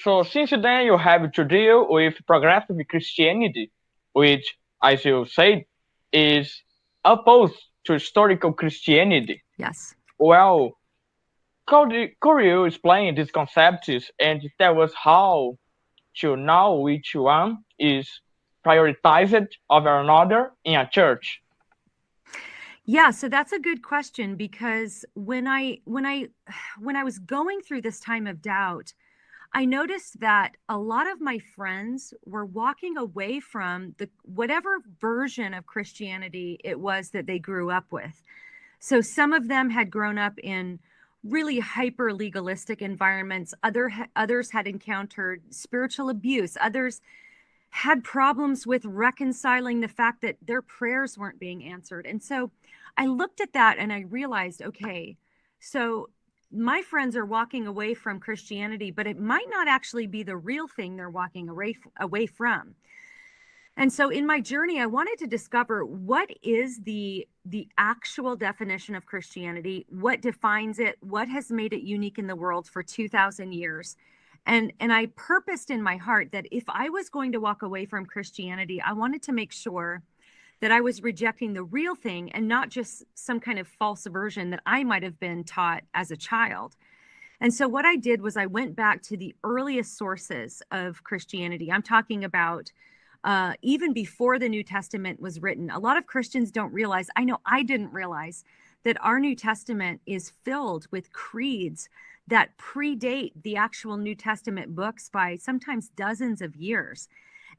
So since then you have to deal with progressive Christianity, which, as you said, is opposed to historical Christianity. Yes. Well, could you explain these concepts and tell us how to know which one is prioritized over another in a church? Yeah, so that's a good question because when I was going through this time of doubt, I noticed that a lot of my friends were walking away from the whatever version of Christianity it was that they grew up with. So some of them had grown up in really hyper legalistic environments. Others had encountered spiritual abuse. Others had problems with reconciling the fact that their prayers weren't being answered. And so I looked at that and I realized, okay, so my friends are walking away from Christianity, but it might not actually be the real thing they're walking away from. And so in my journey, I wanted to discover what is the actual definition of Christianity, what defines it, what has made it unique in the world for 2,000 years. And I purposed in my heart that if I was going to walk away from Christianity, I wanted to make sure that I was rejecting the real thing and not just some kind of false version that I might have been taught as a child. And so what I did was I went back to the earliest sources of Christianity. I'm talking about even before the New Testament was written. A lot of Christians don't realize, I know I didn't realize, that our New Testament is filled with creeds that predate the actual New Testament books by sometimes dozens of years.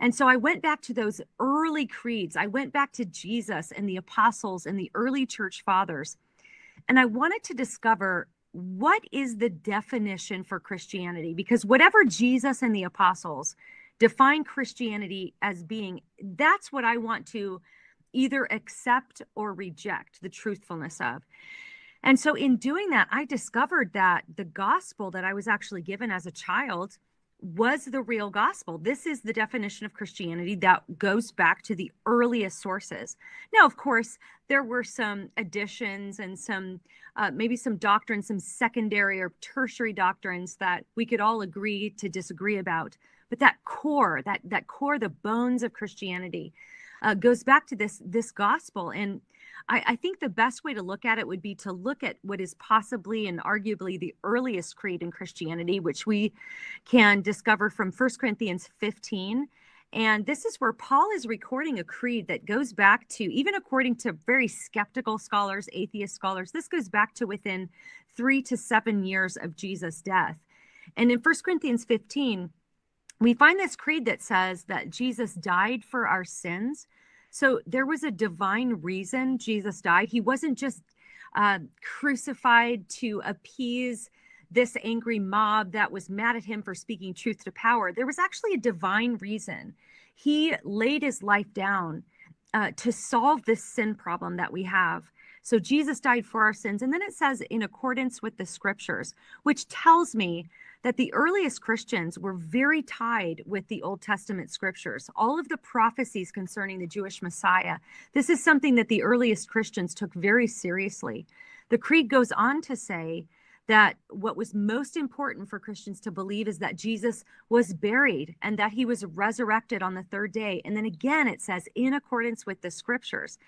And so I went back to those early creeds. I went back to Jesus and the apostles and the early church fathers. And I wanted to discover, what is the definition for Christianity? Because whatever Jesus and the apostles define Christianity as being, that's what I want to either accept or reject the truthfulness of. And so in doing that, I discovered that the gospel that I was actually given as a child was the real gospel. This is the definition of Christianity that goes back to the earliest sources. Now, of course, there were some additions and some maybe some doctrines, some secondary or tertiary doctrines that we could all agree to disagree about. But that core, the bones of Christianity, goes back to this gospel. And I think the best way to look at it would be to look at what is possibly and arguably the earliest creed in Christianity, which we can discover from 1 Corinthians 15. And this is where Paul is recording a creed that goes back to, even according to very skeptical scholars, atheist scholars, this goes back to within 3 to 7 years of Jesus' death. And in 1 Corinthians 15, we find this creed that says that Jesus died for our sins. So there was a divine reason Jesus died. He wasn't just crucified to appease this angry mob that was mad at him for speaking truth to power. There was actually a divine reason. He laid his life down to solve this sin problem that we have. So Jesus died for our sins. And then it says, in accordance with the scriptures, which tells me that the earliest Christians were very tied with the Old Testament scriptures, all of the prophecies concerning the Jewish Messiah. This is something that the earliest Christians took very seriously. The creed goes on to say that what was most important for Christians to believe is that Jesus was buried and that he was resurrected on the third day. And then again, it says, in accordance with the scriptures.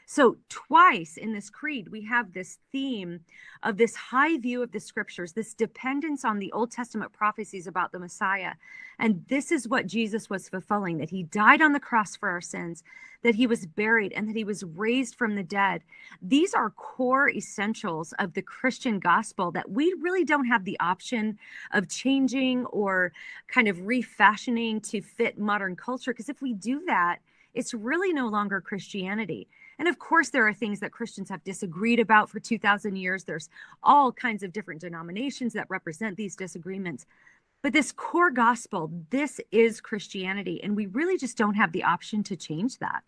So twice in this creed, we have this theme of this high view of the scriptures, this dependence on the Old Testament prophecies about the Messiah. And this is what Jesus was fulfilling, that he died on the cross for our sins, that he was buried, and that he was raised from the dead. These are core essentials of the Christian gospel that we really don't have the option of changing or kind of refashioning to fit modern culture. Because if we do that, it's really no longer Christianity. And of course, there are things that Christians have disagreed about for 2,000 years. There's all kinds of different denominations that represent these disagreements. But this core gospel, this is Christianity. And we really just don't have the option to change that.